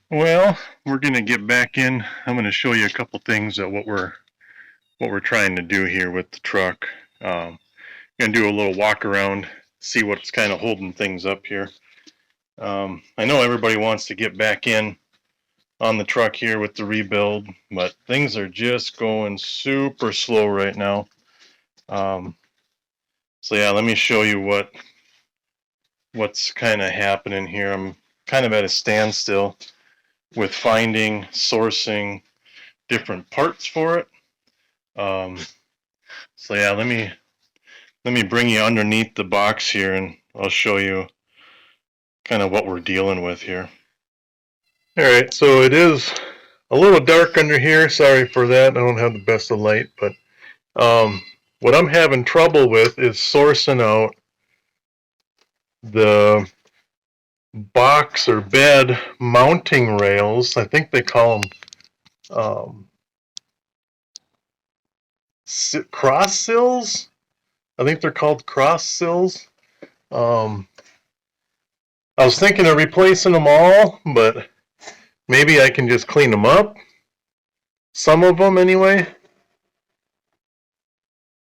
Well, we're going to get back in. I'm going to show you a couple things that what we're trying to do here with the truck. Going to do a little walk around, see what's kind of holding things up here. I know everybody wants to get back in on the truck here with the rebuild, but things are just going super slow right now. So yeah, let me show you what's kind of happening here. I'm kind of at a standstill with finding, sourcing different parts for it. So yeah, let me bring you underneath the box here, and I'll show you kind of what we're dealing with here. All right, so it is a little dark under here. Sorry for that. I don't have the best of light, but what I'm having trouble with is sourcing out the box or bed mounting rails. I think they call them cross sills. I think they're called cross sills. I was thinking of replacing them all, but maybe I can just clean them up. Some of them anyway.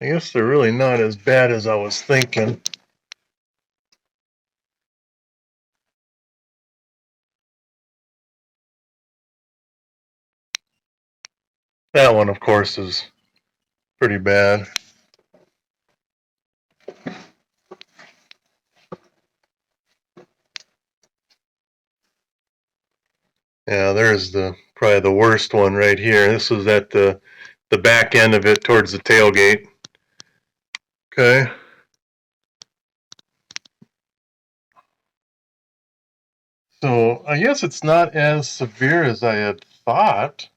I guess they're really not as bad as I was thinking. That one, of course, is pretty bad. Yeah, there's probably the worst one right here. This was at the back end of it towards the tailgate. Okay. So I guess it's not as severe as I had thought,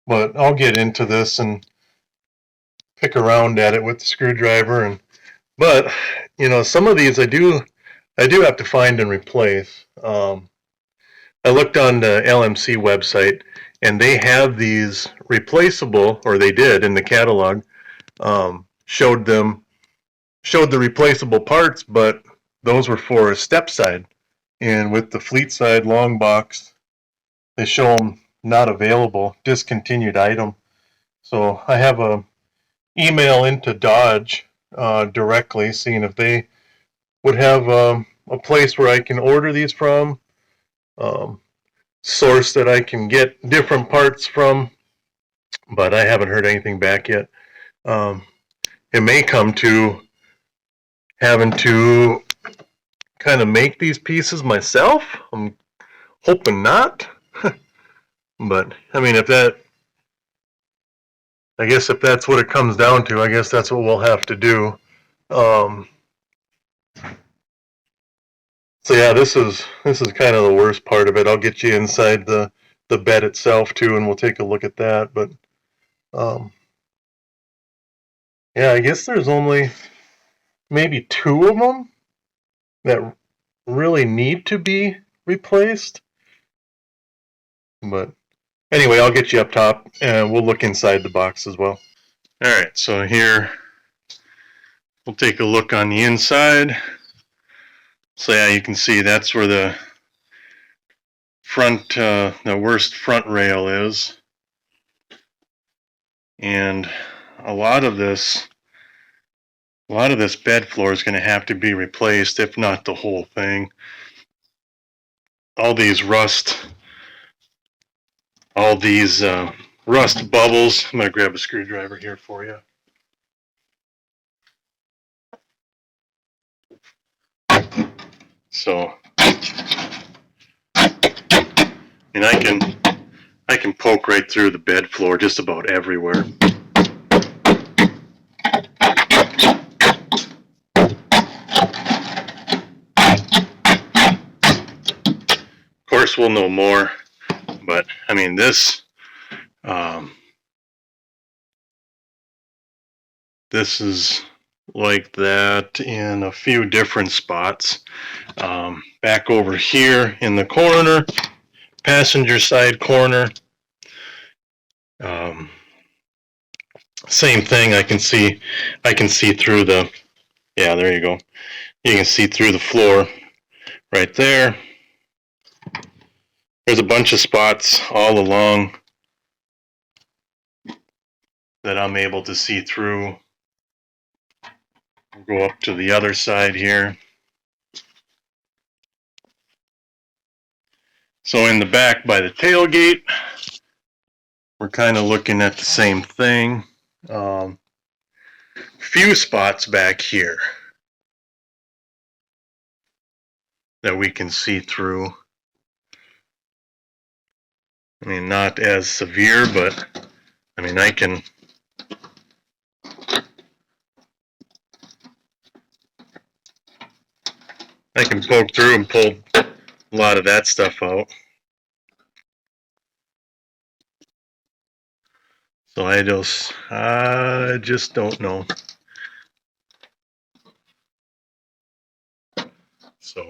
but I'll get into this and pick around at it with the screwdriver. But you know, some of these I do have to find and replace. I looked on the LMC website, and they have these replaceable, or they did in the catalog. Showed the replaceable parts, but those were for a step side. And with the fleet side long box, they show them not available, discontinued item. So I have a email into Dodge directly, seeing if they would have a place where I can order these from, source that I can get different parts from, but I haven't heard anything back yet. It may come to having to kind of make these pieces myself. I'm hoping not. But I mean, I guess if that's what it comes down to, I guess that's what we'll have to do. So yeah, this is kind of the worst part of it. I'll get you inside the bed itself too, and we'll take a look at that. But yeah, I guess there's only maybe 2 of them that really need to be replaced. But anyway, I'll get you up top, and we'll look inside the box as well. All right, so here we'll take a look on the inside. So yeah, you can see that's where the worst front rail is. and a lot of this bed floor is going to have to be replaced, if not the whole thing. All these rust bubbles. I'm going to grab a screwdriver here for you. So, and I can poke right through the bed floor just about everywhere. Of course, we'll know more, but I mean this is like that in a few different spots. Back over here in the corner, passenger side corner. Same thing. I can see through the, yeah, there you go. You can see through the floor right there. There's a bunch of spots all along that I'm able to see through. I'll go up to the other side here. So in the back by the tailgate, we're kind of looking at the same thing. Few spots back here that we can see through. I mean, not as severe, but I mean, I can poke through and pull a lot of that stuff out. So I just don't know. So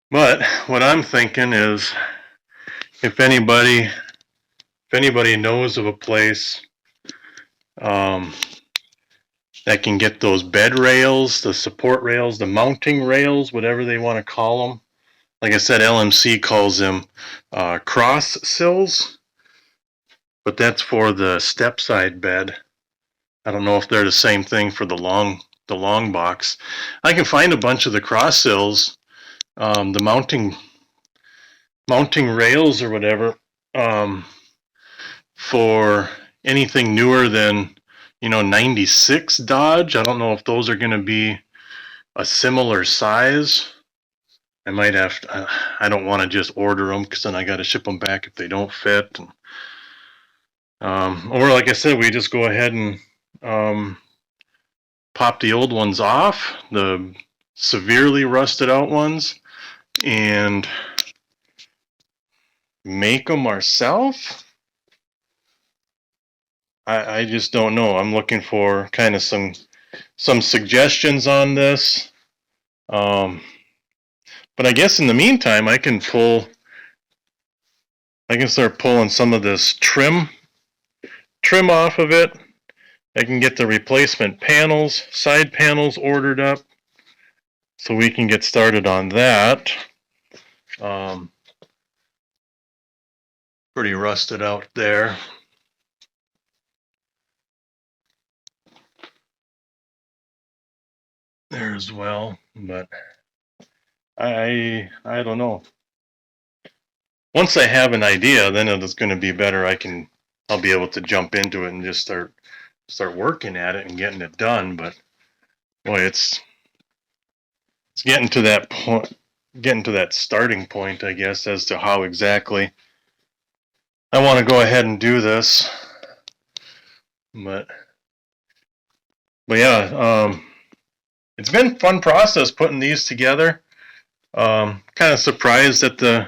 but what I'm thinking is, if anybody knows of a place that can get those bed rails, the support rails, the mounting rails, whatever they want to call them. Like I said, LMC calls them cross sills, but that's for the step side bed. I don't know if they're the same thing for the long box. I can find a bunch of the cross sills, the mounting rails or whatever, for anything newer than 96 Dodge. I don't know if those are going to be a similar size. I might have to, I don't want to just order them because then I got to ship them back if they don't fit. Or like I said, we just go ahead and pop the old ones off, the severely rusted out ones, and make them ourselves. I just don't know. I'm looking for kind of some suggestions on this. But I guess in the meantime, I can start pulling some of this trim off of it. I can get the replacement panels, side panels ordered up, so we can get started on that. Pretty rusted out there. There as well, but I don't know. Once I have an idea, then it's going to be better. I'll be able to jump into it and just start working at it and getting it done. But boy, it's getting to that point, getting to that starting point, I guess, as to how exactly I want to go ahead and do this. But yeah, it's been a fun process putting these together. Kind of surprised at the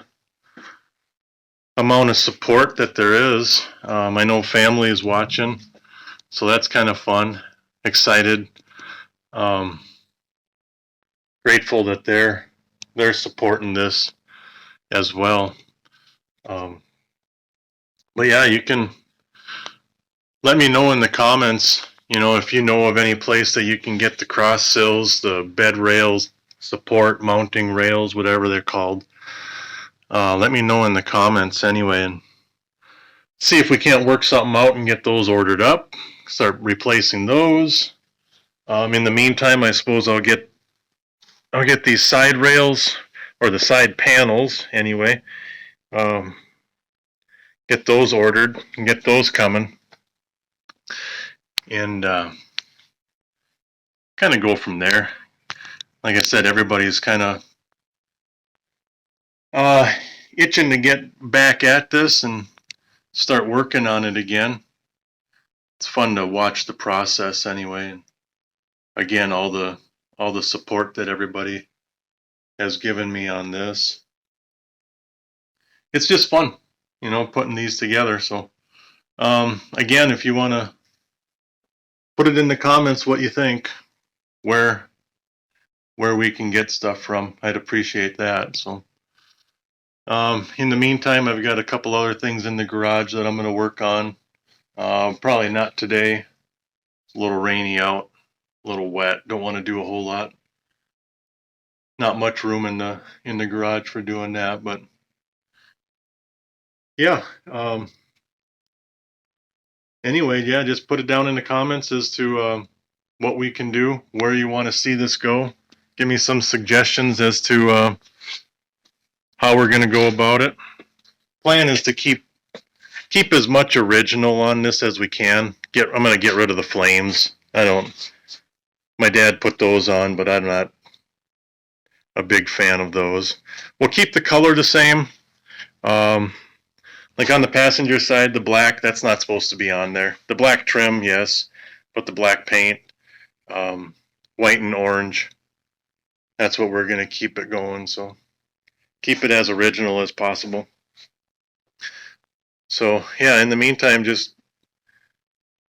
amount of support that there is. I know family is watching, so that's kind of fun. Excited. Grateful that they're supporting this as well. But yeah, you can let me know in the comments, if you know of any place that you can get the cross sills, the bed rails, support mounting rails, whatever they're called. let me know in the comments anyway, and see if we can't work something out and get those ordered up. Start replacing those. In the meantime, I suppose I'll get these side rails, or the side panels anyway. Get those ordered and get those coming, and kind of go from there. Like I said, everybody's kind of itching to get back at this and start working on it again. It's fun to watch the process anyway. And again, all the support that everybody has given me on this. It's just fun, putting these together. So again, if you want to put it in the comments what you think, where we can get stuff from, I'd appreciate that. So in the meantime, I've got a couple other things in the garage that I'm going to work on. Probably not today. It's a little rainy out, a little wet. Don't want to do a whole lot. Not much room in the garage for doing that, but yeah. Anyway, yeah, just put it down in the comments as to what we can do, where you want to see this go. Give me some suggestions as to how we're going to go about it. Plan is to keep as much original on this as we can. I'm going to get rid of the flames. My dad put those on, but I'm not a big fan of those. We'll keep the color the same. Like on the passenger side, the black, that's not supposed to be on there. The black trim, yes, but the black paint, white and orange, that's what we're going to keep it going. So keep it as original as possible. So yeah, in the meantime, just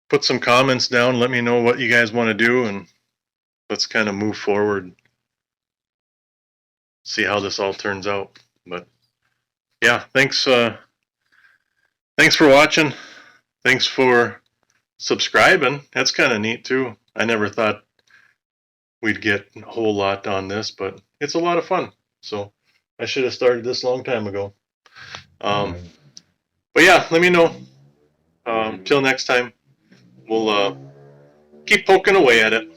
put some comments down. Let me know what you guys want to do, and let's kind of move forward. See how this all turns out. But yeah, thanks for watching. Thanks for subscribing. That's kind of neat too. I never thought we'd get a whole lot on this, but it's a lot of fun. So I should have started this a long time ago. But yeah, let me know. Till next time, we'll keep poking away at it.